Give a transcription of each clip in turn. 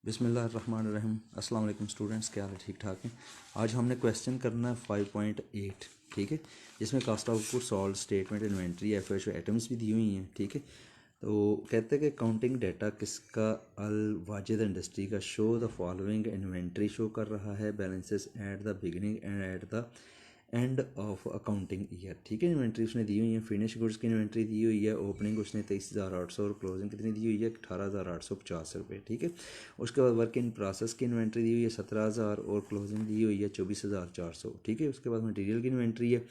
बिस्मिल्लाहिर्रहमानिर्रहीम। अस्सलाम वालेकुम स्टूडेंट्स, क्या हाल है? ठीक ठाक हैं। आज हमने क्वेश्चन करना है 5.8, ठीक है, जिसमें cost output, salt, statement, inventory, F items भी दी हुई हैं, ठीक है। तो कहते हैं कि काउंटिंग डाटा किसका, अल वाजिद इंडस्ट्री का, show the following inventory show कर रहा है, balances at the beginning and at the end of accounting year, ठीक है। इन्वेंट्री उसने दी हुई है, फिनिश गुड्स की इन्वेंट्री दी हुई है, ओपनिंग उसने 23,800 और क्लोजिंग कितनी दी हुई है 18,850 रुपये, ठीक है। उसके बाद वर्क इन प्रोसेस की इन्वेंट्री दी हुई है 17,000 और क्लोजिंग दी हुई है 24,400, ठीक है। उसके बाद मटेरियल की इन्वेंट्री है,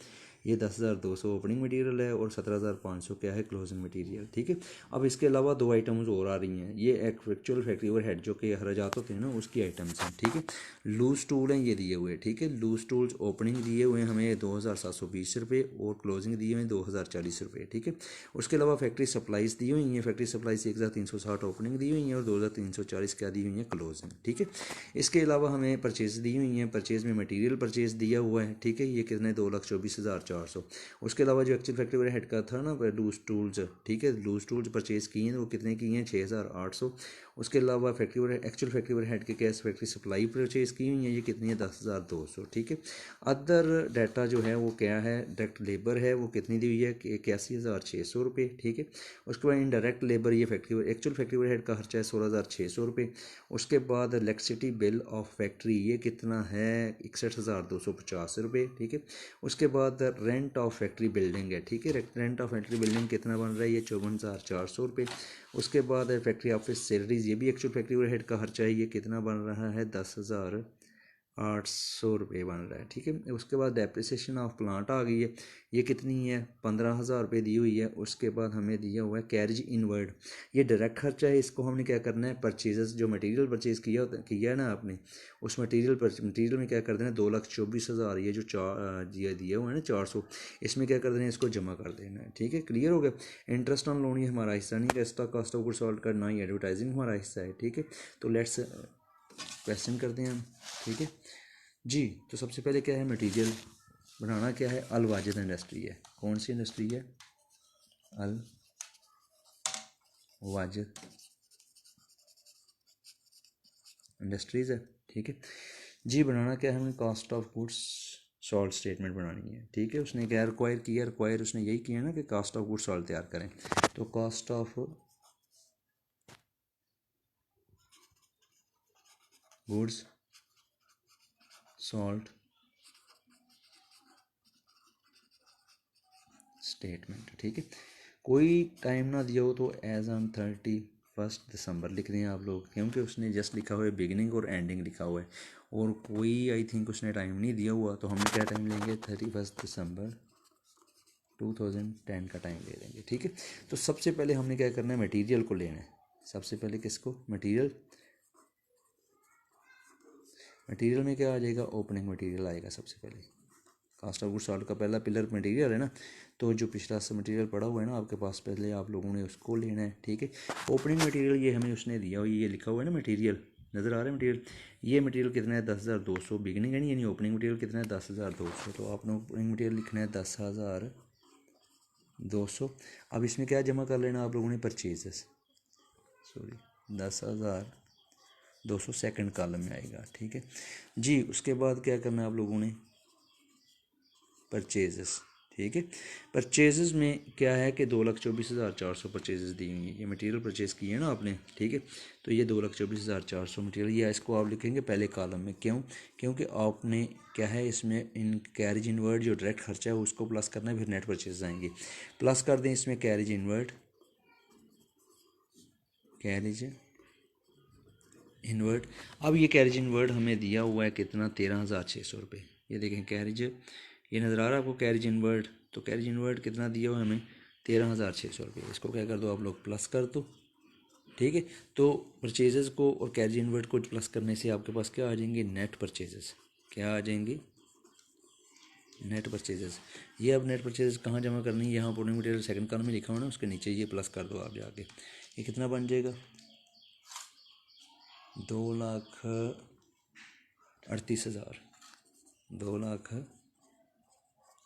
ये 10,200 ओपनिंग मटेरियल है और 17,500 क्या है क्लोजिंग मटेरियल, ठीक है। अब इसके अलावा दो आइटम्स और आ रही हैं, ये एक्चुअल फैक्ट्री ओवरहेड जो कि अखराजात होते हैं ना, उसकी आइटम्स हैं, ठीक है। लूज टूल हैं ये दिए हुए, ठीक है। लूज टूल्स ओपनिंग दिए हुए हैं हमें 2,720 रुपये और क्लोजिंग दिए हुए हैं 2,040 रुपये, ठीक है। उसके अलावा फैक्ट्री सप्लाईज दी हुई हैं, फैक्ट्री सप्लाईज 1,360 ओपनिंग दी हुई हैं और 2,340 क्या दी हुई हैं क्लोजिंग, ठीक है। इसके अलावा हमें परचेज दी हुई हैं, परचेज में मटीरियल परचेज दिया हुआ है, ठीक है, ये कितने 2,24,400। उसके अलावा जो एक्चुअल फैक्ट्री हेड का था ना लूज टूल्स, ठीक है, लूज टूल्स परचेज किए हैं, वो कितने किए हैं 6,800। उसके अलावा फैक्ट्री एक्चुअल फैक्ट्री हेड के कैश फैक्ट्री सप्लाई परचेज की हुई है, ये कितनी है 10,200, ठीक है। अदर डाटा जो है वो क्या है, डायरेक्ट लेबर है, वो कितनी दी हुई है 81,600 रुपये, ठीक है। उसके बाद इनडायरेक्ट लेबर, ये फैक्ट्री एक्चुअल फैक्ट्री हेड का खर्चा है 16,600 रुपये। उसके बाद इलेक्ट्रिसिटी बिल ऑफ फैक्ट्री ये कितना है 61,250 रुपये, ठीक है। उसके बाद रेंट ऑफ फैक्ट्री बिल्डिंग है, ठीक है, रेंट ऑफ फैक्ट्री बिल्डिंग कितना बन रहा है ये 54,400 रुपये। उसके बाद फैक्ट्री ऑफिस सैलरीज, ये भी एक्चुअल फैक्ट्री हेड का खर्चा है, ये कितना बन रहा है 10,800 रुपये बन रहा है, ठीक है। उसके बाद डेप्रिसिएशन ऑफ प्लांट आ गई है, ये कितनी है 15,000 रुपये दी हुई है। उसके बाद हमें दिया हुआ है कैरेज इनवर्ड, ये डायरेक्ट खर्चा है, इसको हमने क्या करना है परचेजेस, जो मटेरियल परचेज किया है ना आपने, उस मटेरियल में क्या कर देना है 2,24,000, ये जो दिया हुआ है ना 400, इसमें क्या कर देना है इसको जमा कर देना है, ठीक है। क्लियर हो गया। इंटरेस्ट ऑन लोन ये हमारा हिस्सा नहीं है, इसका कॉस्ट ऑफ गुड्स सॉल्व करना ही एडवर्टाइजिंग हमारा हिस्सा है, ठीक है। तो लेट्स क्वेश्चन करते हैं हम, ठीक है जी। तो सबसे पहले क्या है, मटेरियल बनाना क्या है, अल वाजिद इंडस्ट्री है, कौन सी इंडस्ट्री है, अल वाजिद इंडस्ट्रीज है, ठीक है जी। बनाना क्या है हमें, cost of goods salt statement बनानी है, ठीक है। उसने क्या रिक्वायर उसने यही किया ना कि कॉस्ट ऑफ गुड्स सॉल्ट तैयार करें। तो cost of goods salt statement, ठीक है। कोई टाइम ना दिया हो तो एज ऑन 31 दिसंबर लिख दें आप लोग, क्योंकि उसने जस्ट लिखा हुआ है बिगिनिंग और एंडिंग लिखा हुआ है, और कोई आई थिंक उसने टाइम नहीं दिया हुआ, तो हम क्या टाइम लेंगे 31 दिसंबर 2010 का टाइम ले लेंगे, ठीक है। तो सबसे पहले हमने क्या करना है, मटेरियल को लेना है। सबसे पहले किसको, मटेरियल में क्या आ जाएगा, ओपनिंग मटेरियल आएगा सबसे पहले। कास्ट ऑफ गुड्स सॉल्ट का पहला पिलर मटेरियल है ना, तो जो पिछला सा मटेरियल पड़ा हुआ है ना आपके पास, पहले आप लोगों ने उसको लेना है, ठीक है। ओपनिंग मटेरियल ये हमें उसने दिया हुआ, ये लिखा हुआ है ना मटेरियल, नज़र आ रहा है मटेरियल, ये मटेरियल कितना है 10,200, बिगिनिंग है नहीं, यानी ओपनिंग मटेरियल कितना है 10,200, तो आपने ओपनिंग मटेरियल लिखना है 10,200। अब इसमें क्या जमा कर लेना आप लोगों ने, परचेजेस, 10,200 सेकंड कॉलम में आएगा, ठीक है जी। उसके बाद क्या करना है आप लोगों ने, परचेजेस, ठीक है। परचेजेस में क्या है कि 2,24,400 परचेजेस दी हुई है, ये मटेरियल परचेज़ किए हैं ना आपने, ठीक है। तो ये 2,24,400 मटेरियल, या इसको आप लिखेंगे पहले कॉलम में, क्यों, क्योंकि आपने क्या है इसमें इन कैरेज इनवर्ड जो डायरेक्ट खर्चा है उसको प्लस करना है, फिर नेट परचेज आएंगे, प्लस कर दें इसमें कैरेज इनवर्ड। अब ये कैरेज इनवर्ड हमें दिया हुआ है कितना 13,600 रुपये, ये देखें कैरेज, ये नज़र आ रहा है आपको कैरेज इनवर्ड, तो कैरेज इनवर्ड कितना दिया हुआ है हमें 13,600 रुपये, इसको क्या कर दो आप लोग प्लस कर दो, ठीक है। तो परचेजेस को और कैरेज इनवर्ड को प्लस करने से आपके पास क्या आ जाएंगे, नेट परचेजेस, क्या आ जाएंगे नेट परचेजेस। ये अब नेट परचेजेस कहाँ जमा करनी है, यहाँ ओपनिंग मटेरियल सेकंड कॉलम में लिखा हुआ है ना, उसके नीचे ये प्लस कर दो आप जाके, ये कितना बन जाएगा 2,38,000, 2,38,000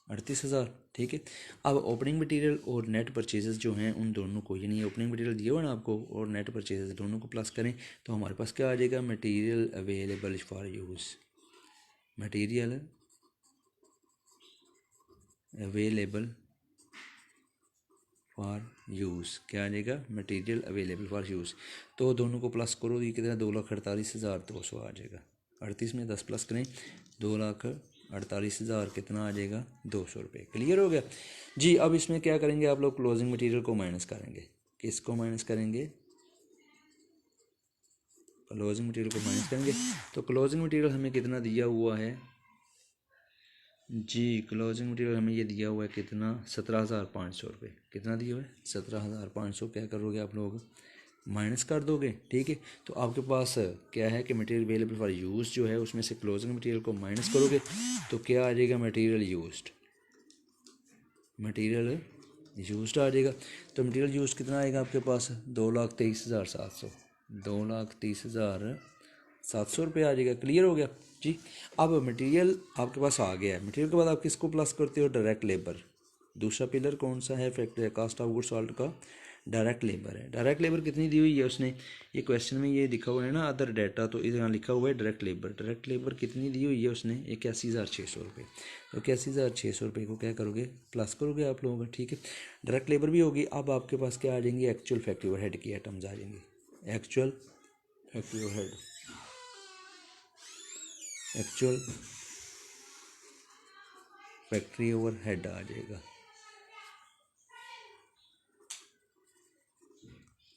38,000, ठीक है। अब ओपनिंग मटेरियल और नेट परचेजेस जो हैं उन दोनों को, यानी ओपनिंग मटेरियल दिया हुआ ना आपको और नेट परचेजेस दोनों को प्लस करें तो हमारे पास क्या आ जाएगा, material available for use, material available for use, क्या आ जाएगा, मटेरियल अवेलेबल फॉर यूज़। तो दोनों को प्लस करो, ये कितना, 2,48,200 आ जाएगा। 38 में 10 प्लस करें, 2,48,000 कितना आ जाएगा, 200 रुपये। क्लियर हो गया जी। अब इसमें क्या करेंगे आप लोग, क्लोजिंग मटेरियल को माइनस करेंगे। किसको माइनस करेंगे, क्लोजिंग मटेरियल को माइनस करेंगे। तो क्लोजिंग मटेरियल हमें कितना दिया हुआ है जी, क्लोजिंग मटेरियल हमें ये दिया हुआ है कितना, 17,500 रुपये। कितना दिया हुआ है, 17,500। क्या करोगे आप लोग, माइनस कर दोगे, ठीक है। तो आपके पास क्या है कि मटेरियल अवेलेबल फॉर यूज़ जो है उसमें से क्लोजिंग मटेरियल को माइनस करोगे तो क्या आ जाएगा, मटेरियल यूज्ड, मटेरियल यूज्ड आ जाएगा। तो मटेरियल यूज्ड कितना आएगा आपके पास, 2,23,700, 2,23,700 रुपये आ जाएगा। क्लियर हो गया जी। अब मटेरियल आपके पास आ गया है, मटेरियल के बाद आप किसको प्लस करते हो, डायरेक्ट लेबर। दूसरा पिलर कौन सा है, factory cost of goods sold का डायरेक्ट लेबर है। डायरेक्ट लेबर कितनी दी हुई है उसने, ये क्वेश्चन में ये लिखा हुआ है ना अदर डाटा, तो यहाँ लिखा हुआ है डायरेक्ट लेबर। डायरेक्ट लेबर कितनी दी हुई है उसने, 81,600 रुपये। तो 81,600 रुपये को क्या करोगे, प्लस करोगे आप लोगों का, ठीक है। डायरेक्ट लेबर भी होगी। अब आपके पास क्या आ जाएंगी, एक्चुअल फैक्ट्री ओवरहेड की आइटम्स आ जाएंगी, actual factory overhead, actual factory overhead आ जाएगा,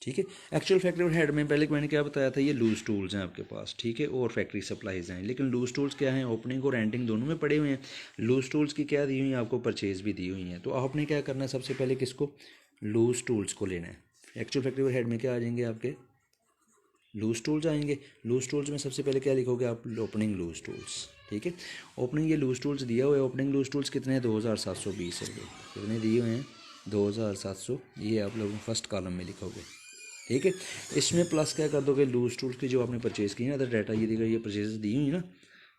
ठीक है। एक्चुअल फैक्ट्री ओवरहेड में पहले मैंने क्या बताया था, ये लूज टूल्स हैं आपके पास, ठीक है, और फैक्ट्री सप्लाईज हैं। लेकिन लूज टूल्स क्या हैं, ओपनिंग और एंडिंग दोनों में पड़े हुए हैं। लूज टूल्स की क्या दी हुई है आपको, परचेज भी दी हुई हैं। तो आपने क्या करना है, सबसे पहले किसको, लूज टूल्स को लेना है। एक्चुअल फैक्ट्री ओवरहेड में क्या आ जाएंगे आपके, लूज टूल्स आएंगे। लूज टूल्स में सबसे पहले क्या लिखोगे आप, ओपनिंग लूज टूल्स, ठीक है। ओपनिंग ये लूज टूल्स दिया हुआ है, ओपनिंग लूज टूल्स कितने हैं, 2,720 रुपये। कितने दिए हुए हैं, 2,700। ये आप लोग फर्स्ट कॉलम में लिखोगे, ठीक है। इसमें प्लस क्या कर दोगे, लूज टूल्स की जो आपने परचेज़ की है ना, अदर डाटा ये देगा, ये परचेज दी हुई ना,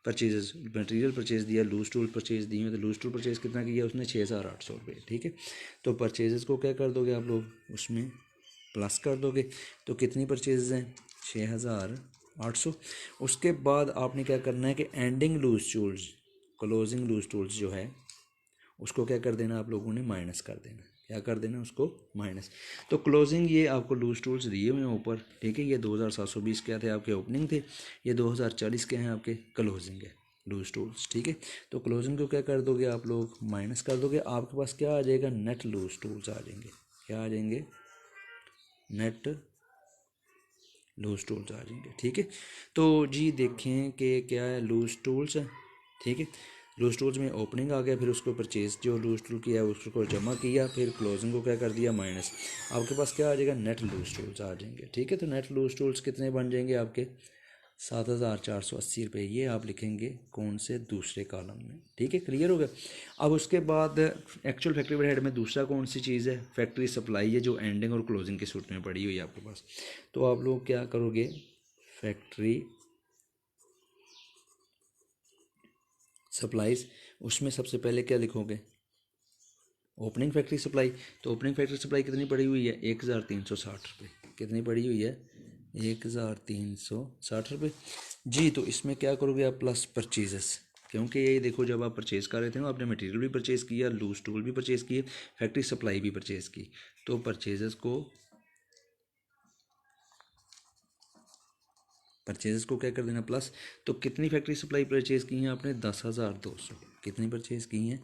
परचेजेस मटेरियल परचेज दिया, लूज टूल परचेज दी हुई। तो लूज टूल परचेज कितना किया उसने, 6,800 रुपये, ठीक है। तो परचेजेस को क्या कर दोगे आप लोग, उसमें प्लस कर दोगे। तो कितनी परचेजेस हैं, 6,800। उसके बाद आपने क्या करना है कि ending loose tools, closing loose tools जो है उसको क्या कर देना आप लोगों ने, माइनस कर देना। क्या कर देना उसको, माइनस। तो क्लोजिंग ये आपको लूज टूल्स दिए हुए हैं ऊपर, ठीक है। ये 2,720 क्या थे आपके ओपनिंग थे, ये 2,040 के हैं आपके क्लोजिंग है, लूज टूल्स, ठीक है। तो क्लोजिंग को क्या कर दोगे आप लोग, माइनस कर दोगे। आपके पास क्या आ जाएगा, नेट लूज टूल्स आ जाएंगे। क्या आ जाएंगे, नेट लूज टूल्स आ जाएंगे, ठीक है। तो जी देखें कि क्या है, लूज टूल्स है, ठीक है। लूज टूल्स में ओपनिंग आ गया, फिर उसको परचेज जो लूज टूल किया उसको जमा किया, फिर क्लोजिंग को क्या कर दिया, माइनस। आपके पास क्या आ जाएगा, नेट लूज टूल्स आ जाएंगे, ठीक है। तो नेट लूज टूल्स कितने बन जाएंगे आपके, 7,480 रुपये। ये आप लिखेंगे कौन से, दूसरे कॉलम में, ठीक है। क्लियर हो गया। अब उसके बाद एक्चुअल फैक्ट्री ओवरहेड में दूसरा कौन सी चीज़ है, फैक्ट्री सप्लाई है, जो एंडिंग और क्लोजिंग के सूट में पड़ी हुई है आपके पास। तो आप लोग क्या करोगे, फैक्ट्री सप्लाईज, उसमें सबसे पहले क्या लिखोगे, ओपनिंग फैक्ट्री सप्लाई। तो ओपनिंग फैक्ट्री सप्लाई कितनी पड़ी हुई है, 1,360 रुपये। कितनी पड़ी हुई है, 1,360 रुपये जी। तो इसमें क्या करोगे आप, प्लस परचेजेस, क्योंकि ये देखो जब आप परचेज़ कर रहे थे ना, आपने मटेरियल भी परचेज़ किया, लूज टूल भी परचेज़ किए, फैक्ट्री सप्लाई भी परचेज़ की। तो परचेजेस को क्या कर देना, प्लस। तो कितनी फैक्ट्री सप्लाई परचेज़ की हैं आपने, 10,200। कितनी परचेज़ की हैं,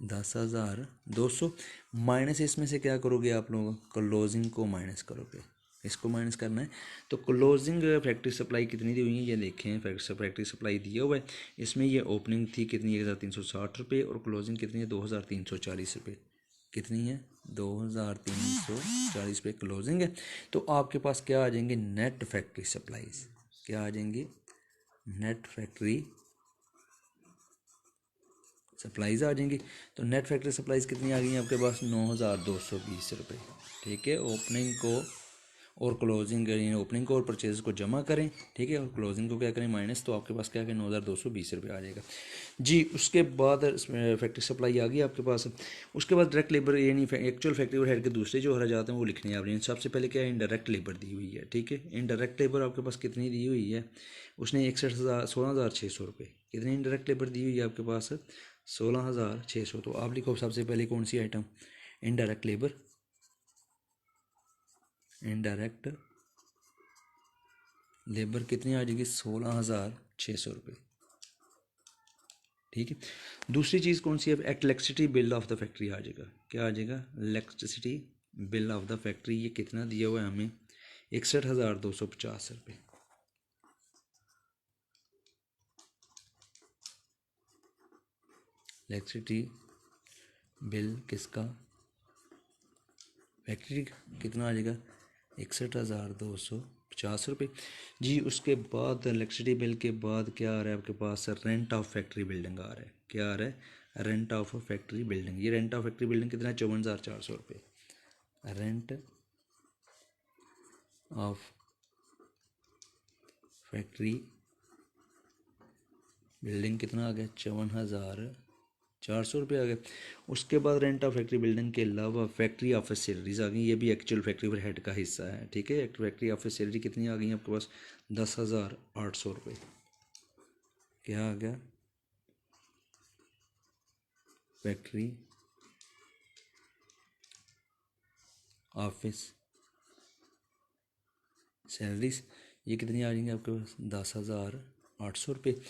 10,200। माइनस इसमें से क्या करोगे आप लोग, क्लोजिंग को माइनस करोगे। इसको माइनस करना है। तो क्लोजिंग फैक्ट्री सप्लाई कितनी दी हुई है, ये देखें, फैक्ट्री सप्लाई दिया हुआ है। इसमें ये ओपनिंग थी कितनी, 1,360 रुपये, और क्लोजिंग कितनी है, 2,340 रुपये। कितनी है, 2,340 रुपये क्लोजिंग है। तो आपके पास क्या आ जाएंगे, नेट फैक्ट्री सप्लाईज। क्या आ जाएंगे, नेट फैक्ट्री सप्लाईज आ जाएंगी। तो नेट फैक्ट्री सप्लाईज कितनी आ गई हैं आपके पास, 9,220 रुपये, ठीक है। और क्लोजिंग ओपनिंग को और परचेज को जमा करें, ठीक है, और क्लोजिंग को क्या करें माइनस, तो आपके पास क्या है 9,220 रुपये आ जाएगा जी। उसके बाद फैक्ट्री सप्लाई आ गई आपके पास। उसके बाद डायरेक्ट लेबर यानी एक्चुअल फैक्ट्री ओवरहेड के दूसरे जो अखराजात हैं वो लिखने हैं आपने। सबसे पहले क्या है इनडायरेक्ट लेबर दी हुई है, ठीक है। इनडायरेक्ट लेबर आपके पास कितनी दी हुई है, उसने 16,600 रुपये। कितनी इनडायरेक्ट लेबर दी हुई है आपके पास 16,600। तो आप लिखो सबसे पहले कौन सी item, indirect labour, indirect labour कितनी आ जाएगी 16,600 रुपये, ठीक है। दूसरी चीज़ कौन सी है, electricity bill of the factory आ जाएगा। क्या आ जाएगा, electricity bill of the factory. ये कितना दिया हुआ है हमें 61,250 रुपये। इलेक्ट्रिसिटी बिल किसका, फैक्ट्री कितना आ जाएगा 61,250 रुपये जी। उसके बाद इलेक्ट्रिसिटी बिल के बाद क्या आ रहा है आपके पास, रेंट ऑफ फैक्ट्री बिल्डिंग आ रहा है। क्या आ रहा है, रेंट ऑफ फैक्ट्री बिल्डिंग। ये रेंट ऑफ फैक्ट्री बिल्डिंग कितना है 54,400 रुपये। रेंट ऑफ फैक्ट्री बिल्डिंग कितना आ गया 54,400 रुपये आ गया। उसके बाद रेंट ऑफ फैक्ट्री बिल्डिंग के अलावा फैक्ट्री ऑफिस सैलरीज आ गई। ये भी एक्चुअल फैक्ट्री ओवर हेड का हिस्सा है, ठीक है। फैक्ट्री ऑफिस सैलरी कितनी आ गई आपके पास 10,800 रुपये। क्या आ गया, फैक्ट्री ऑफिस सैलरीज ये कितनी आ जाएंगी आपके पास 10,800 रुपये।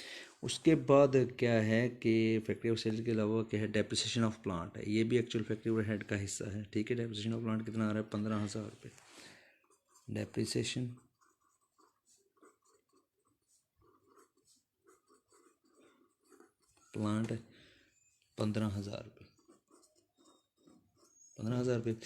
उसके बाद क्या है कि फैक्ट्री ऑफ सैलरी के अलावा क्या है डेप्रिसिएशन ऑफ प्लांट है। ये भी एक्चुअल फैक्ट्री ओवर हेड का हिस्सा है, ठीक है। डेप्रिसिएशन ऑफ प्लांट कितना आ रहा है 15,000 रुपये। डेप्रिसिएशन प्लांट है 15,000 रुपये, 15,000 रुपये।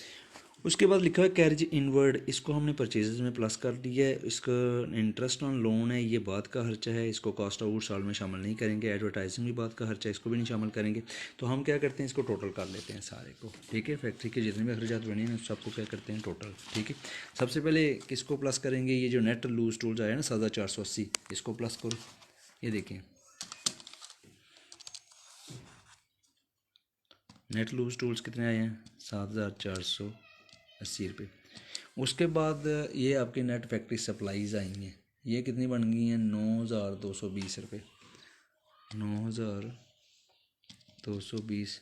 उसके बाद लिखा है कैरेज इनवर्ड, इसको हमने परचेजेस में प्लस कर दिया है। इसका इंटरेस्ट ऑन लोन है, ये बाद का खर्चा है, इसको कॉस्ट आउट साल में शामिल नहीं करेंगे। एडवर्टाइजिंग भी बाद का खर्चा है, इसको भी नहीं शामिल करेंगे। तो हम क्या करते हैं इसको टोटल कर लेते हैं सारे को, ठीक है। फैक्ट्री के जितने भी अखराजात बने हैं सबको क्या करते हैं टोटल, ठीक है। सबसे पहले किसको प्लस करेंगे, ये जो नेट लूज टूल्स आया ना 7,480, इसको प्लस करो। ये देखें नेट लूज टूल्स कितने आए हैं 7,480 रुपये। उसके बाद ये आपकी नेट फैक्ट्री सप्लाईज आई हैं, ये कितनी बन गई हैं 9,220 रुपये, 9,220।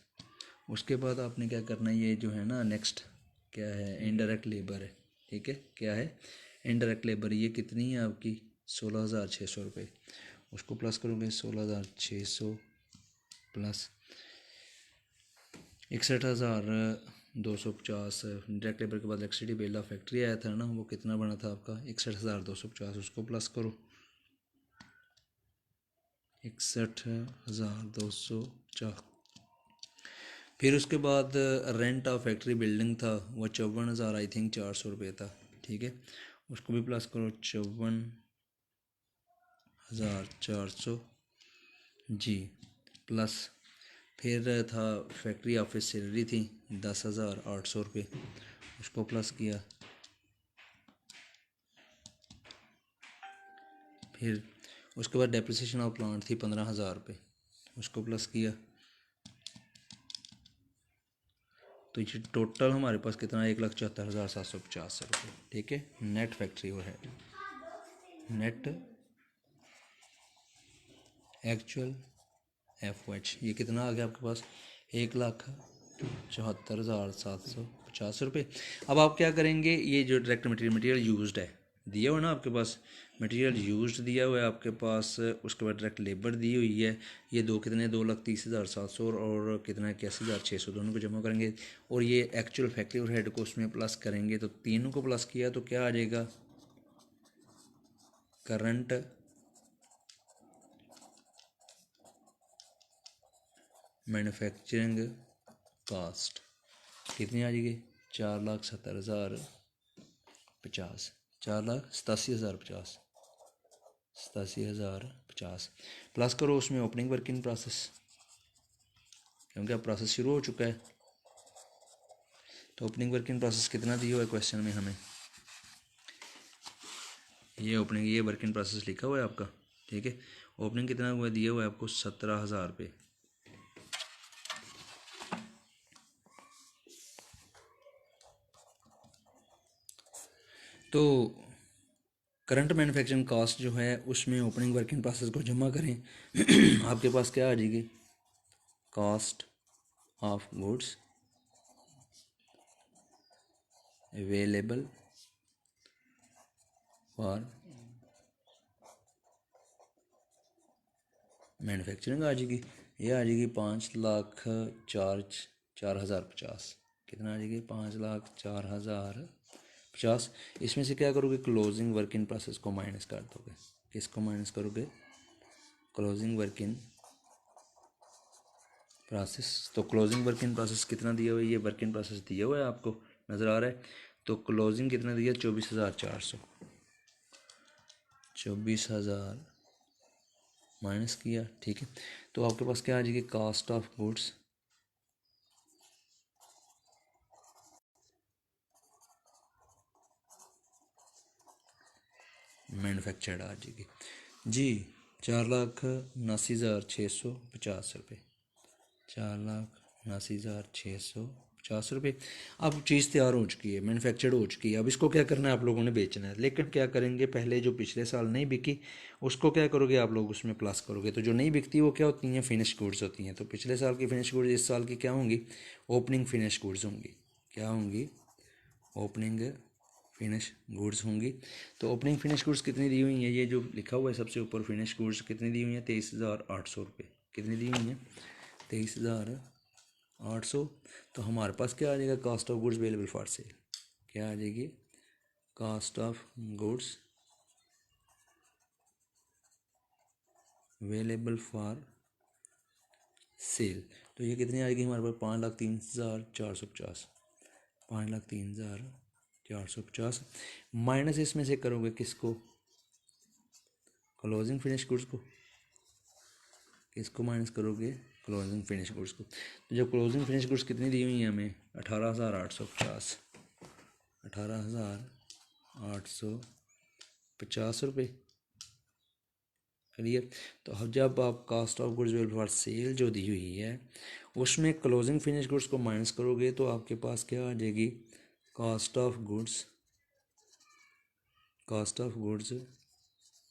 उसके बाद आपने क्या करना है, ये जो है ना नेक्स्ट क्या है इनडायरेक्ट लेबर है, ठीक है। क्या है इनडायरेक्ट लेबर, ये कितनी है आपकी 16,600 रुपये। उसको प्लस करोगे 16,600 प्लस 61,250। डायरेक्ट लेबर के बाद इलेक्ट्रिसिटी बिल ऑफ फैक्ट्री आया था ना, वो कितना बना था आपका 61,250। उसको प्लस करो 61,250। फिर उसके बाद रेंट ऑफ फैक्ट्री बिल्डिंग था वो 54,000 आई थिंक 400 रुपये था, ठीक है। उसको भी प्लस करो 54,400 जी प्लस। फिर था फैक्ट्री ऑफिस सैलरी थी 10,800 रुपये, उसको प्लस किया। फिर उसके बाद डेप्रिसिएशन ऑफ प्लांट थी 15,000 रुपये, उसको प्लस किया। तो ये टोटल हमारे पास कितना 1,74,750 रुपये, ठीक है। Net factory overhead, net actual FOH ये कितना आ गया आपके पास 1,74,750 रुपये। अब आप क्या करेंगे, ये जो डायरेक्ट मटेरियल यूज्ड है दिया हुआ ना आपके पास, मटेरियल यूज्ड दिया हुआ है आपके पास। उसके बाद डायरेक्ट लेबर दी हुई है, ये दो कितने 2,30,700 और कितना 81,600 दोनों को जमा करेंगे। और ये एक्चुअल फैक्ट्री ओवरहेड को उसमें प्लस करेंगे, तो तीनों को प्लस किया तो क्या आ जाएगा करंट मैन्युफैक्चरिंग कास्ट कितनी आ जाएगी 4,70,050, 4,87,050, 87,050 प्लस करो उसमें ओपनिंग वर्क इन प्रोसेस, क्योंकि अब प्रोसेस शुरू हो चुका है। तो ओपनिंग वर्क इन प्रोसेस कितना दिया हुआ है क्वेश्चन में हमें ये ओपनिंग, ये वर्क इन प्रोसेस लिखा हुआ है आपका, ठीक है। ओपनिंग कितना हुआ दिया हुआ है आपको 17,000 रुपये। तो करंट मैन्युफैक्चरिंग कॉस्ट जो है उसमें ओपनिंग वर्क इन प्रोसेस को जमा करें आपके पास क्या आ जाएगी, cost of goods available for manufacturing आ जाएगी। ये आ जाएगी 5,04,50। कितना आ जाएगी, 5,04,50। इसमें से क्या करोगे, क्लोजिंग वर्क इन प्रोसेस को माइनस कर दोगे। किसको माइनस करोगे, क्लोजिंग वर्क इन प्रोसेस। तो क्लोजिंग वर्क इन प्रोसेस कितना दिया हुआ है, ये वर्क इन प्रोसेस दिया हुआ है आपको नज़र आ रहा है। तो क्लोजिंग कितना दिया, 24,400। 24,000 माइनस किया, ठीक है। तो आपके पास क्या आ जाएगी, कॉस्ट ऑफ गुड्स मैन्युफैक्चर्ड आ जाएगी जी, 4,79,650 रुपये। 4,79,650 रुपये। अब चीज़ तैयार हो चुकी है, मैन्युफैक्चर्ड हो चुकी है। अब इसको क्या करना है, आप लोगों ने बेचना है। लेकिन क्या करेंगे, पहले जो पिछले साल नहीं बिकी उसको क्या करोगे आप लोग, उसमें प्लस करोगे। तो जो नहीं बिकती वो क्या होती हैं, फिनिश गुड्स होती हैं। तो पिछले साल की फिनिश गुड्स इस साल की क्या होंगी, ओपनिंग फिनिश गुड्स होंगी। क्या होंगी, ओपनिंग फिनिश गुड्स होंगी। तो ओपनिंग फिनिश गुड्स कितनी दी हुई हैं, ये जो लिखा हुआ है सबसे ऊपर, फिनिश गुड्स कितनी दी हुई हैं, 23,800 रुपये। कितनी दी हुई हैं, 23,800। तो हमारे पास क्या आ जाएगा, cost of goods available for sale. क्या आ जाएगी, cost of goods available for sale. तो ये कितनी आएगी हमारे पास, 5,03,450। 5,03,450 माइनस इसमें से करोगे किसको, क्लोजिंग फिनिश गुड्स को। किसको माइनस करोगे, क्लोजिंग फिनिश गुड्स को। तो जब क्लोजिंग फिनिश गुड्स कितनी दी हुई है हमें, 18,850। 18,850 रुपये, क्लियर। तो अब जब आप cost of goods available for sale जो दी हुई है उसमें क्लोजिंग फिनिश गुड्स को माइनस करोगे तो आपके पास क्या आ जाएगी, कास्ट ऑफ गुड्स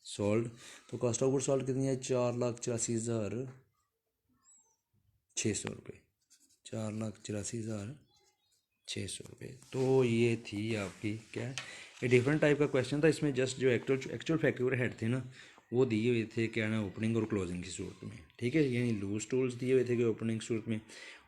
सोल्ड। तो कास्ट ऑफ गुड्स सोल्ड कितनी है, 4,84,600 रुपये। 4,84,600 रुपये। तो ये थी आपकी क्या, ये डिफरेंट टाइप का क्वेश्चन था। इसमें जस्ट जो एक्चुअल फैक्टर हेड थे ना वो दिए हुए थे क्या ना, ओपनिंग और क्लोजिंग की सूरत में, ठीक है। यानी लूज टूल्स दिए हुए थे कि ओपनिंग सूरत में,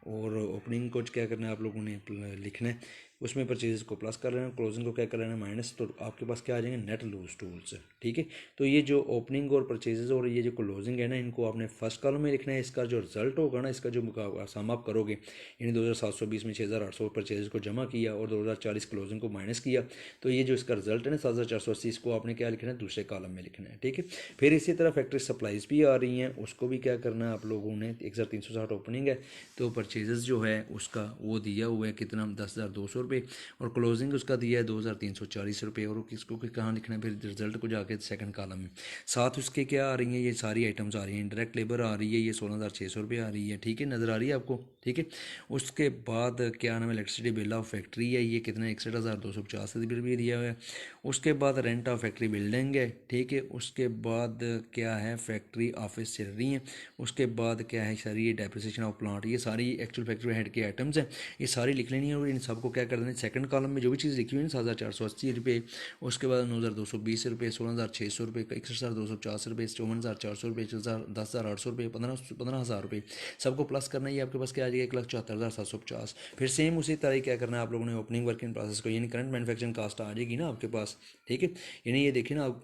और ओपनिंग को क्या करना है आप लोगों ने लिखना है, उसमें परचेजेस को प्लस कर लेना, क्लोजिंग को क्या कर लेना माइनस। तो आपके पास क्या आ जाएंगे, नेट लूज टूल्स, ठीक है। तो ये जो ओपनिंग और परचेजेस और ये जो क्लोजिंग है ना, इनको आपने फर्स्ट कॉलम में लिखना है। इसका जो रिजल्ट होगा ना, इसका जो सम आप करोगे, यानी 2,720 में 6,800 परचेजेस को जमा किया और 2,040 क्लोजिंग को माइनस किया, तो ये जो इसका रिजल्ट है ना 7,480, इसको आपने क्या लिखना है, दूसरे कॉलम में लिखना है, ठीक है। फिर इसी तरह फैक्ट्री सप्लाईज भी आ रही हैं, उसको भी क्या करना है आप लोगों ने, 1,360 ओपनिंग है तो परचेजेस जो है उसका वो दिया हुआ है कितना, 10,200 रुपये, और क्लोजिंग उसका दिया है 2,340 रुपये। और किसको कहाँ लिखना है, फिर रिजल्ट को जाके सेकंड कॉलम में। साथ उसके क्या आ रही हैं, ये सारी आइटम्स आ रही हैं। डायरेक्ट लेबर आ रही है, ये 16,600 रुपये आ रही है, ठीक है, नज़र आ रही है आपको, ठीक है। उसके बाद क्या नाम है, इलेक्ट्रिसिटी बिल ऑफ फैक्ट्री है, ये कितना 61,250 रुपये दिया हुआ है। उसके बाद रेंट ऑफ फैक्ट्री बिल्डिंग है, ठीक है। उसके बाद क्या है, फैक्ट्री ऑफिस सैलरी है। उसके बाद क्या है, सारी डेप्रिसिएशन ऑफ प्लांट, ये सारी एक्चुअल फैक्ट्री हेड के आइटम्स हैं, ये सारी लिख लेनी है। और इन सबको क्या कर देना, सेकंड कॉलम में जो भी चीज़ लिखी हुई है 7,480 रुपये, उसके बाद 9,220 रुपये, 16,600 रुपये, 61,250 रुपये, 54,400 रुपये, 10,800 रुपये, 15,000 रुपये, सबको प्लस करना है। ये आपके पास क्या आ जाएगा, 1,74,750। फिर सेम उसी तरह क्या करना है आप लोगों ने, ओपनिंग वर्क इन प्रोसेस को, यानी करंट मैन्युफैक्चरिंग कास्ट आ जाएगी ना आपके पास, ठीक है। यानी ये देखिए ना आप,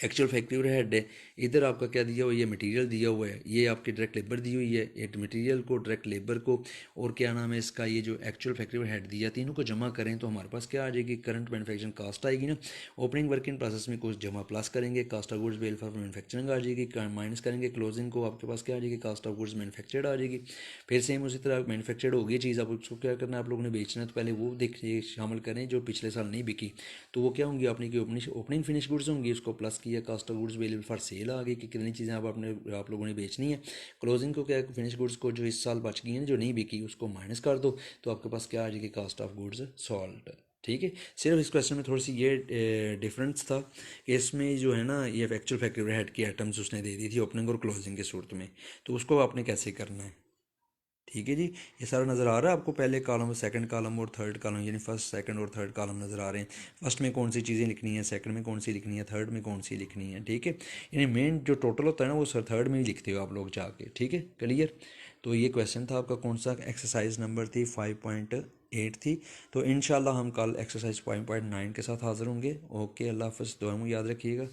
एक्चुअल फैक्ट्री ओवरहेड है, इधर आपका क्या दिया हुआ है, ये मटेरियल दिया हुआ है, ये आपकी डायरेक्ट लेबर दी हुई है, एक मटेरियल को, डायरेक्ट लेबर को, और क्या नाम है इसका, ये जो एक्चुअल फैक्ट्री ओवरहेड दिया, तीनों को जमा करें तो हमारे पास क्या आ जाएगी, करंट मैन्युफैक्चरिंग कास्ट आएगी ना। ओपनिंग वर्क इन प्रोसेस में कुछ जमा प्लस करेंगे, cost of goods available for manufacturing आ जाएगी, माइनस करेंगे क्लोजिंग को, आपके पास क्या आ जाएगी, कास्ट ऑफ गुड्स मैन्युफैक्चर्ड आ जाएगी। फिर सेम उसी तरह मैन्युफैक्चर्ड होगी चीज़, अब उसको क्या करना है, आप लोगों ने बेचना है तो पहले वो देखिए शामिल करें जो पिछले साल नहीं बिकी, तो वो क्या होंगी आपने की ओपनिंग फिनिश गुड्स होंगी, उसको प्लस किया, cost of goods available for sale आ गई कि कितनी चीज़ें आप लोगों ने बेचनी है। क्लोजिंग को क्या, फिनिश गुड्स को जो इस साल बच गई हैं जो नहीं बिकी उसको माइनस कर दो, तो आपके पास क्या आ जाएगी, कास्ट ऑफ गुड्स सॉल्ड। ठीक है, सिर्फ इस क्वेश्चन में थोड़ी सी ये डिफरेंस था कि इसमें जो है ना ये एक्चुअल फैक्ट्री ओवरहेड की आइटम्स उसने दे दी थी ओपनिंग और क्लोजिंग के सूरत में, तो उसको आपने कैसे करना है। ठीक है जी, ये सारा नज़र आ रहा है आपको, पहले कॉलम, सेकंड कॉलम और थर्ड कॉलम, यानी फर्स्ट सेकंड और थर्ड कॉलम नज़र आ रहे हैं। फर्स्ट में कौन सी चीज़ें लिखनी है, सेकंड में कौन सी लिखनी है, थर्ड में कौन सी लिखनी है। ठीक है, यानी मेन जो टोटल होता है ना वो सर थर्ड में ही लिखते हो आप लोग जाके। ठीक है, क्लियर। तो ये क्वेश्चन था आपका, कौन सा एक्सरसाइज नंबर थी 5.8 थी। तो इंशाल्लाह हम कल एक्सरसाइज 5.9 के साथ हाज़िर होंगे। ओके, अल्लाह हाफ़िज़, दुआ में याद रखिएगा।